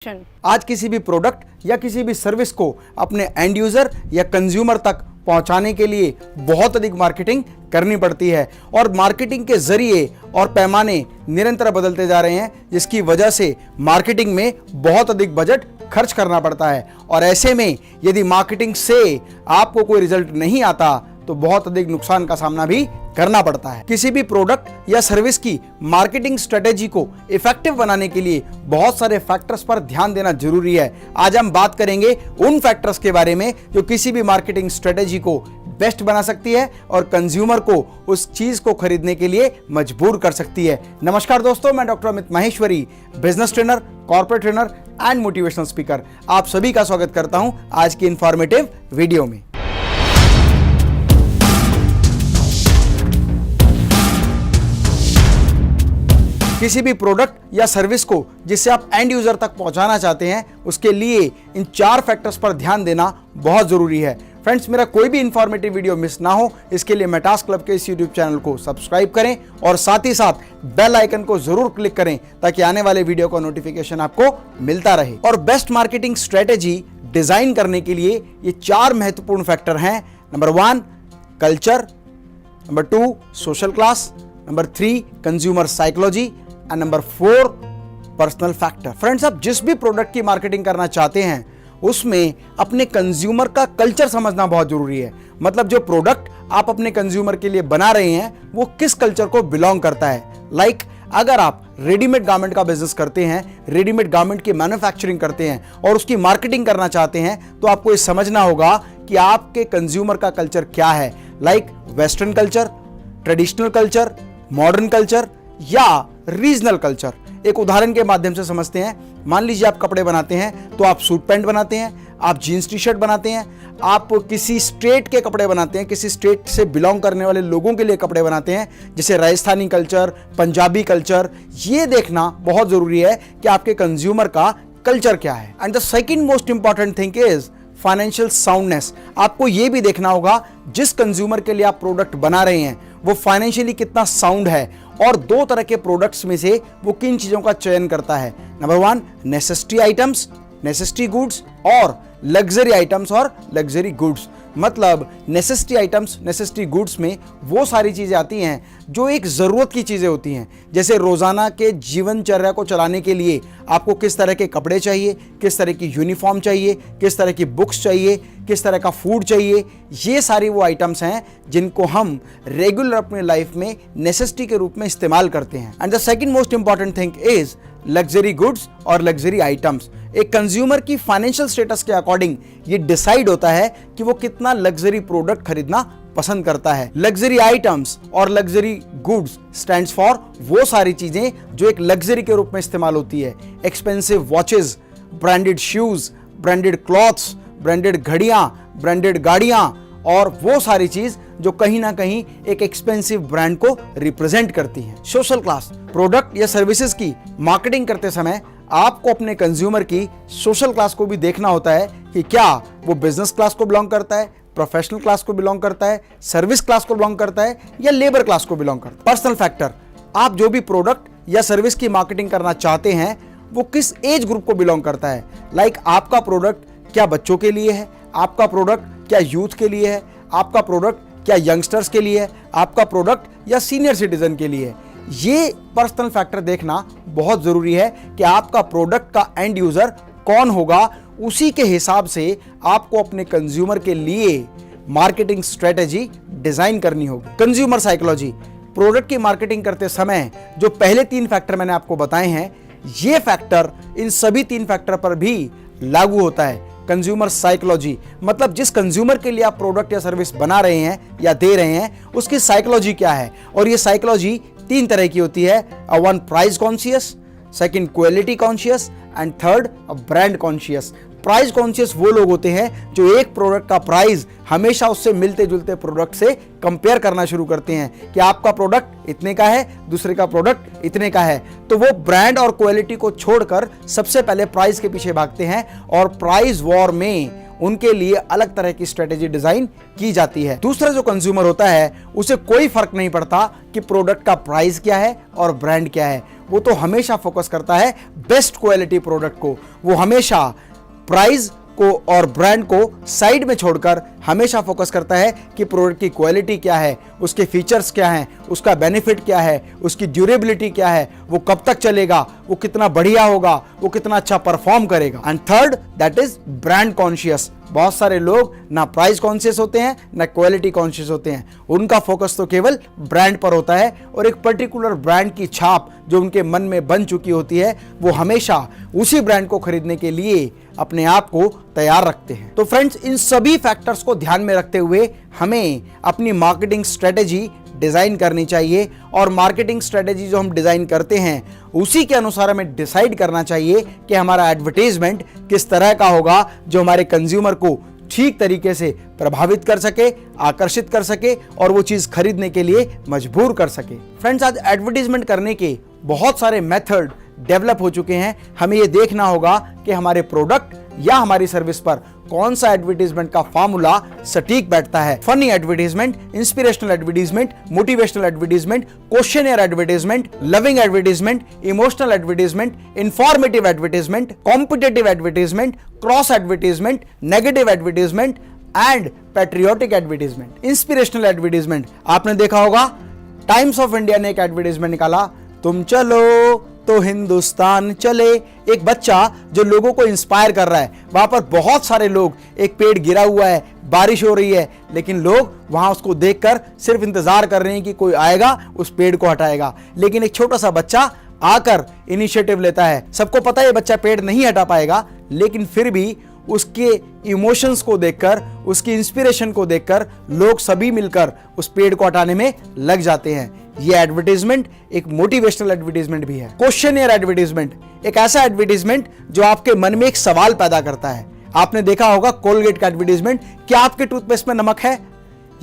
आज किसी भी प्रोडक्ट या किसी भी सर्विस को अपने एंड यूजर या कंज्यूमर तक पहुंचाने के लिए बहुत अधिक मार्केटिंग करनी पड़ती है और मार्केटिंग के जरिए और पैमाने निरंतर बदलते जा रहे हैं, जिसकी वजह से मार्केटिंग में बहुत अधिक बजट खर्च करना पड़ता है। और ऐसे में यदि मार्केटिंग से आपको कोई रिजल्ट नहीं आता तो बहुत अधिक नुकसान का सामना भी करना पड़ता है। किसी भी प्रोडक्ट या सर्विस की मार्केटिंग स्ट्रेटेजी को इफेक्टिव बनाने के लिए बहुत सारे फैक्टर्स पर ध्यान देना जरूरी है। आज हम बात करेंगे उन फैक्टर्स के बारे में जो किसी भी मार्केटिंग स्ट्रेटेजी को बेस्ट बना सकती है और कंज्यूमर को उस चीज को खरीदने के लिए मजबूर कर सकती है। नमस्कार दोस्तों, मैं doctor Amit Maheshwari, business trainer, corporate trainer and motivational speaker, आप सभी का स्वागत करता हूं आज की इंफॉर्मेटिव वीडियो में। किसी भी प्रोडक्ट या सर्विस को जिसे आप एंड यूजर तक पहुंचाना चाहते हैं, उसके लिए इन 4 फैक्टर्स पर ध्यान देना बहुत जरूरी है। फ्रेंड्स, मेरा कोई भी इंफॉर्मेटिव वीडियो मिस ना हो, इसके लिए मेटास क्लब के इस यूट्यूब चैनल को सब्सक्राइब करें और साथ ही साथ बेल आइकन को जरूर क्लिक करें ताकि आने वाले वीडियो का नोटिफिकेशन आपको मिलता रहे। और बेस्ट मार्केटिंग स्ट्रेटेजी डिजाइन करने के लिए ये 4 महत्वपूर्ण फैक्टर हैं। Number 1 culture, number 2 social class, number 3 consumer psychology and number 4 personal factor. Friends, आप जिस भी प्रोडक्ट की मार्केटिंग करना चाहते हैं उसमें अपने कंज्यूमर का कल्चर समझना बहुत जरूरी है। मतलब जो प्रोडक्ट आप अपने कंज्यूमर के लिए बना रहे हैं वो किस कल्चर को बिलोंग करता है। लाइक अगर आप रेडीमेड गारमेंट का बिजनेस करते हैं, रेडीमेड गारमेंट की मैन्युफैक्चरिंग करते हैं और उसकी मार्केटिंग करना चाहते हैं, तो आपको ये समझना होगा कि आपके कंज्यूमर का कल्चर क्या है। Like western culture, traditional culture, modern culture या रीजनल कल्चर। एक उदाहरण के माध्यम से समझते हैं। मान लीजिए आप कपड़े बनाते हैं तो आप सूट पैंट बनाते हैं, आप जीन्स टी शर्ट बनाते हैं, आप किसी स्टेट के कपड़े बनाते हैं, किसी स्टेट से बिलोंग करने वाले लोगों के लिए कपड़े बनाते हैं, जैसे राजस्थानी कल्चर, पंजाबी कल्चर। ये देखना बहुत जरूरी है कि आपके कंज्यूमर का कल्चर क्या है। And the second most important thing is financial soundness. आपको यह भी देखना होगा जिस कंज्यूमर के लिए आप प्रोडक्ट बना रहे हैं वो फाइनेंशियली कितना साउंड है और 2 तरह के प्रोडक्ट्स में से वो किन चीजों का चयन करता है। Number 1 necessity items, necessity goods, और लग्जरी आइटम्स और लग्जरी गुड्स। मतलब नेसेसिटी आइटम्स, नेसेसिटी गुड्स में वो सारी चीजें आती हैं जो एक जरूरत की चीजें होती हैं, जैसे रोजाना के जीवनचर्या को चलाने के लिए आपको किस तरह के कपड़े चाहिए, किस तरह की यूनिफॉर्म चाहिए, किस तरह की बुक्स चाहिए, किस तरह का फूड चाहिए। ये सारी वो आइटम्स हैं जिनको हम रेगुलर अपने लाइफ में नेसेसिटी के रूप में इस्तेमाल करते हैं। And the second most important thing is luxury goods और लग्जरी आइटम्स। एक कंज्यूमर की फाइनेंशियल स्टेटस के अकॉर्डिंग ये डिसाइड होता है कि वो कितना लग्जरी प्रोडक्ट खरीदना पसंद करता है। लग्जरी आइटम्स और लग्जरी गुड्स स्टैंड्स फॉर वो सारी चीजें जो एक लग्जरी के रूप में इस्तेमाल होती है। Expensive watches, branded shoes, branded clothes, branded घड़ियां, ब्रांडेड गाड़ियां और वो सारी चीज जो कहीं ना कहीं एक एक्सपेंसिव ब्रांड को रिप्रेजेंट करती है। Social class. प्रोडक्ट या सर्विसेज की मार्केटिंग करते समय आपको अपने कंज्यूमर की सोशल क्लास को भी देखना होता है कि क्या वो बिजनेस क्लास को बिलोंग करता है, प्रोफेशनल क्लास को बिलोंग करता है, सर्विस क्लास को बिलोंग करता है या लेबर क्लास को बिलोंग करता है। Personal factor. आप जो भी प्रोडक्ट या सर्विस की मार्केटिंग करना चाहते हैं वो किस एज ग्रुप को बिलोंग करता है। लाइक आपका प्रोडक्ट क्या बच्चों के लिए है, आपका प्रोडक्ट क्या यूथ के लिए है, आपका प्रोडक्ट क्या यंगस्टर्स के लिए है, आपका प्रोडक्ट या सीनियर सिटीजन के लिए है। ये पर्सनल फैक्टर देखना बहुत जरूरी है कि आपका प्रोडक्ट का एंड यूजर कौन होगा। उसी के हिसाब से आपको अपने कंज्यूमर के लिए मार्केटिंग स्ट्रेटेजी डिजाइन करनी होगी। Consumer psychology. प्रोडक्ट की मार्केटिंग करते समय जो पहले 3 फैक्टर मैंने आपको बताए हैं, ये फैक्टर इन सभी 3 फैक्टर पर भी लागू होता है। कंज्यूमर साइकोलॉजी मतलब जिस कंज्यूमर के लिए आप प्रोडक्ट या सर्विस बना रहे हैं या दे रहे हैं उसकी साइकोलॉजी क्या है। और ये साइकोलॉजी 3 तरह की होती है। 1 price conscious, 2 quality conscious and 3 brand conscious. Price conscious वो लोग होते हैं जो एक प्रोडक्ट का प्राइस हमेशा उससे मिलते जुलते प्रोडक्ट से कंपेयर करना शुरू करते हैं कि आपका प्रोडक्ट इतने का है, दूसरे का प्रोडक्ट इतने का है, तो वो ब्रांड और क्वालिटी को छोड़कर सबसे पहले प्राइस के पीछे भागते हैं और प्राइस वॉर में उनके लिए अलग तरह की स्ट्रेटेजी डिजाइन की जाती है। दूसरा जो कंज्यूमर होता है उसे कोई फर्क नहीं पड़ता कि प्रोडक्ट का प्राइस क्या है और ब्रांड क्या है, वो तो हमेशा फोकस करता है बेस्ट क्वालिटी प्रोडक्ट को। वो हमेशा प्राइस को और ब्रांड को साइड में छोड़कर हमेशा फोकस करता है कि प्रोडक्ट की क्वालिटी क्या है, उसके फीचर्स क्या हैं, उसका बेनिफिट क्या है, उसकी ड्यूरेबिलिटी क्या है, वो कब तक चलेगा, वो कितना बढ़िया होगा, वो कितना अच्छा परफॉर्म करेगा। And third, that is brand conscious. बहुत सारे लोग ना प्राइस कॉन्शियस होते हैं ना क्वालिटी कॉन्शियस होते हैं, उनका फोकस तो केवल ब्रांड पर होता है और एक पर्टिकुलर ब्रांड की छाप जो उनके मन में बन चुकी होती है वो हमेशा उसी ब्रांड को खरीदने के लिए अपने आप को तैयार रखते हैं। तो फ्रेंड्स, इन सभी फैक्टर्स को ध्यान में रखते हुए हमें अपनी मार्केटिंग स्ट्रेटेजी डिजाइन करनी चाहिए और मार्केटिंग स्ट्रेटेजी जो हम डिजाइन करते हैं उसी के अनुसार हमें डिसाइड करना चाहिए कि हमारा एडवर्टाइजमेंट किस तरह का होगा जो हमारे कंज्यूमर को ठीक तरीके से प्रभावित कर सके, आकर्षित कर सके और वो चीज खरीदने के लिए मजबूर कर सके। फ्रेंड्स, आज एडवर्टाइजमेंट करने के बहुत सारे मेथड डेवलप हो चुके हैं। हमें ये देखना होगा कि हमारे प्रोडक्ट या हमारी सर्विस पर कौन सा एडवर्टाइजमेंट का फार्मूला सटीक बैठता है। Funny advertisement, inspirational advertisement, motivational advertisement, questionnaire advertisement, loving advertisement, emotional advertisement, informative advertisement, competitive advertisement, cross advertisement, negative advertisement and patriotic advertisement. Inspirational advertisement आपने देखा होगा, टाइम्स ऑफ इंडिया ने एक एडवर्टाइजमेंट निकाला, तुम चलो तो हिंदुस्तान चले। एक बच्चा जो लोगों को इंस्पायर कर रहा है, वहां पर बहुत सारे लोग, एक पेड़ गिरा हुआ है, बारिश हो रही है, लेकिन लोग वहां उसको देखकर सिर्फ इंतजार कर रहे हैं कि कोई आएगा उस पेड़ को हटाएगा। लेकिन एक छोटा सा बच्चा आकर इनिशिएटिव लेता है। सबको पता है ये बच्चा पेड़ नहीं हटा पाएगा, लेकिन फिर भी उसके इमोशंस को देखकर, उसकी इंस्पिरेशन को देखकर लोग सभी मिलकर उस पेड़ को हटाने में लग जाते हैं। ये एडवर्टाइजमेंट एक मोटिवेशनल एडवर्टाइजमेंट भी है। क्वेश्चनियर एडवर्टाइजमेंट एक ऐसा एडवर्टाइजमेंट जो आपके मन में एक सवाल पैदा करता है। आपने देखा होगा कोलगेट का एडवर्टाइजमेंट, क्या आपके टूथपेस्ट में नमक है?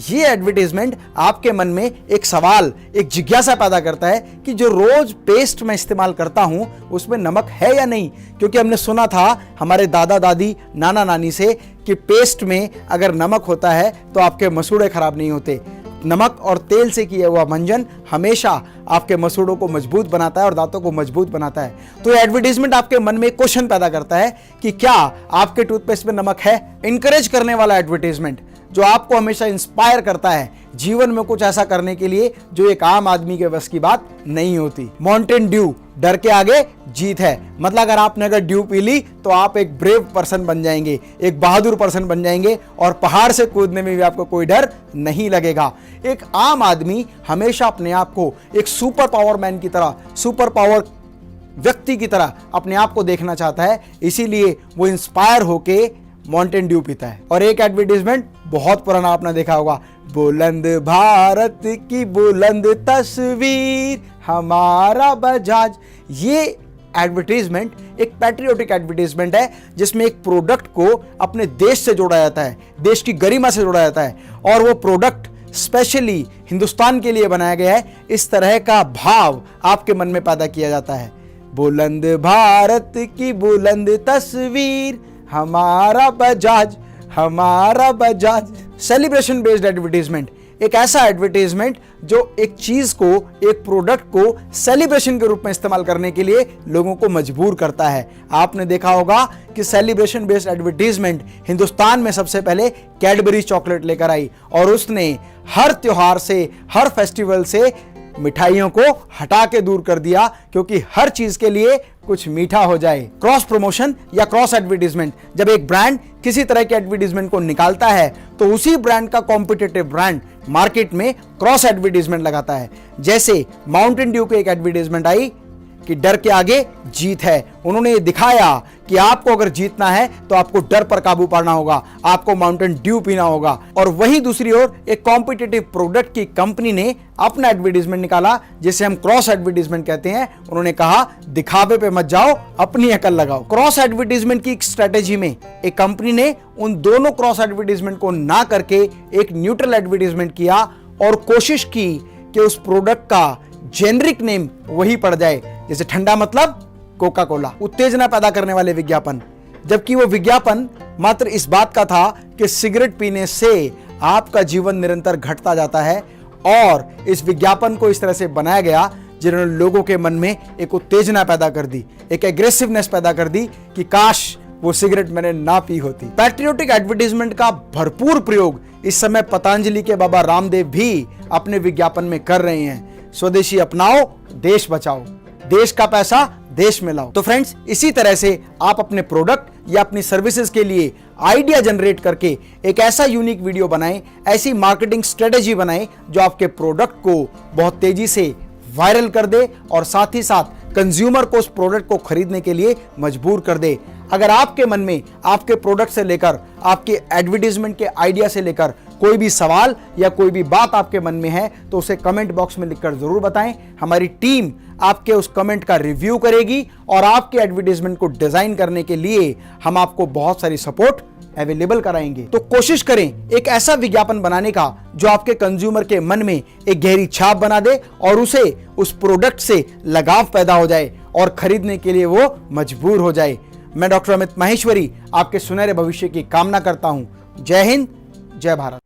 ये एडवर्टाइजमेंट आपके मन में एक सवाल, एक जिज्ञासा पैदा करता है कि जो रोज पेस्ट में इस्तेमाल करता हूं उसमें नमक है या नहीं। क्योंकि हमने सुना था हमारे दादा दादी, नाना नानी से कि पेस्ट में अगर नमक होता है तो आपके मसूड़े खराब नहीं होते। नमक और तेल से किया हुआ मंजन हमेशा आपके मसूड़ों को मजबूत बनाता है और दांतों को मजबूत बनाता है। तो एडवर्टाइजमेंट आपके मन में एक क्वेश्चन पैदा करता है कि क्या आपके टूथपेस्ट में नमक है। इंकरेज करने वाला एडवर्टाइजमेंट जो आपको हमेशा इंस्पायर करता है जीवन में कुछ ऐसा करने के लिए जो एक आम आदमी के बस की बात नहीं होती। माउंटेन ड्यू, डर के आगे जीत है। मतलब अगर आपने ड्यू पी ली तो आप एक ब्रेव पर्सन बन जाएंगे, एक बहादुर पर्सन बन जाएंगे और पहाड़ से कूदने में भी आपको कोई डर नहीं लगेगा। एक आम आदमी हमेशा अपने आप को एक सुपर पावर मैन की तरह, सुपर पावर व्यक्ति की तरह अपने आप को देखना चाहता है, इसीलिए वो इंस्पायर होके माउंटेन ड्यू पीता है। और एक एडवर्टाइजमेंट बहुत पुराना आपने देखा होगा, बुलंद भारत की बुलंद तस्वीर हमारा बजाज। ये एडवर्टाइजमेंट एक पैट्रियोटिक एडवर्टाइजमेंट है जिसमें एक प्रोडक्ट को अपने देश से जोड़ा जाता है, देश की गरिमा से जोड़ा जाता है और वो प्रोडक्ट स्पेशली हिंदुस्तान के लिए बनाया गया है। इस तरह का भाव आपके मन में पैदा किया जाता है, बुलंद भारत की बुलंद तस्वीर हमारा बजाज, हमारा बजाज। सेलिब्रेशन बेस्ड एडवर्टाइजमेंट एक ऐसा एडवर्टाइजमेंट जो एक चीज को, एक प्रोडक्ट को सेलिब्रेशन के रूप में इस्तेमाल करने के लिए लोगों को मजबूर करता है। आपने देखा होगा कि सेलिब्रेशन बेस्ड एडवर्टाइजमेंट हिंदुस्तान में सबसे पहले कैडबरी चॉकलेट लेकर आई और उसने हर त्योहार से, हर फेस्टिवल से मिठाइयों को हटा के दूर कर दिया, क्योंकि हर चीज के लिए कुछ मीठा हो जाए। क्रॉस प्रमोशन या क्रॉस एडवर्टाइजमेंट, जब एक ब्रांड किसी तरह के एडवर्टाइजमेंट को निकालता है तो उसी ब्रांड का कॉम्पिटिटिव ब्रांड मार्केट में क्रॉस एडवर्टाइजमेंट लगाता है। जैसे माउंटेन ड्यू की एक एडवर्टाइजमेंट आई कि डर के आगे जीत है। उन्होंने ये दिखाया कि आपको अगर जीतना है तो आपको डर पर काबू पाना होगा, आपको माउंटेन ड्यू पीना होगा। और वहीं दूसरी ओर एक कॉम्पिटिटिव प्रोडक्ट की कंपनी ने अपना एडवर्टाइजमेंट निकाला जिसे हम क्रॉस एडवर्टाइजमेंट कहते हैं। उन्होंने कहा दिखावे पे मत जाओ, अपनी अकल लगाओ। क्रॉस एडवर्टाइजमेंट की स्ट्रेटेजी में एक कंपनी ने उन दोनों क्रॉस एडवर्टाइजमेंट को ना करके एक न्यूट्रल एडवर्टाइजमेंट किया और कोशिश की कि उस प्रोडक्ट का जेनरिक नेम वही पड़ जाए। जैसे ठंडा मतलब कोका कोला, उत्तेजना पैदा करने वाले विज्ञापन। जबकि वो विज्ञापन मात्र इस बात का था कि सिगरेट पीने से आपका जीवन निरंतर घटता जाता है। और इस विज्ञापन को इस तरह से बनाया गया जिन्होंने लोगों के मन में एक उत्तेजना पैदा कर दी, एक एग्रेसिवनेस पैदा कर दी कि काश वो सिगरेट मैंने ना पी होती। पैट्रियोटिक एडवर्टाइजमेंट का भरपूर प्रयोग इस समय पतंजलि के बाबा रामदेव भी अपने विज्ञापन में कर रहे हैं। स्वदेशी अपनाओ, देश बचाओ, देश का पैसा देश में लाओ। तो फ्रेंड्स, इसी तरह से आप अपने प्रोडक्ट या अपनी सर्विसेज के लिए आइडिया जनरेट करके एक ऐसा यूनिक वीडियो बनाएं, ऐसी मार्केटिंग स्ट्रेटेजी बनाएं जो आपके प्रोडक्ट को बहुत तेजी से वायरल कर दे और साथ ही साथ कंज्यूमर को उस प्रोडक्ट को खरीदने के लिए मजबूर कर दे। अगर आपके मन में आपके प्रोडक्ट से लेकर आपके एडवर्टाइजमेंट के आइडिया से लेकर कोई भी सवाल या कोई भी बात आपके मन में है तो उसे कमेंट बॉक्स में लिखकर जरूर बताएं। हमारी टीम आपके उस कमेंट का रिव्यू करेगी और आपके एडवर्टाइजमेंट को डिजाइन करने के लिए हम आपको बहुत सारी सपोर्ट अवेलेबल कराएंगे। तो कोशिश करें एक ऐसा विज्ञापन बनाने का जो आपके कंज्यूमर के मन में एक गहरी छाप बना दे और उसे उस प्रोडक्ट से लगाव पैदा हो जाए और खरीदने के लिए वो मजबूर हो जाए। मैं डॉक्टर अमित माहेश्वरी आपके सुनहरे भविष्य की कामना करता हूं। जय हिंद, जय भारत।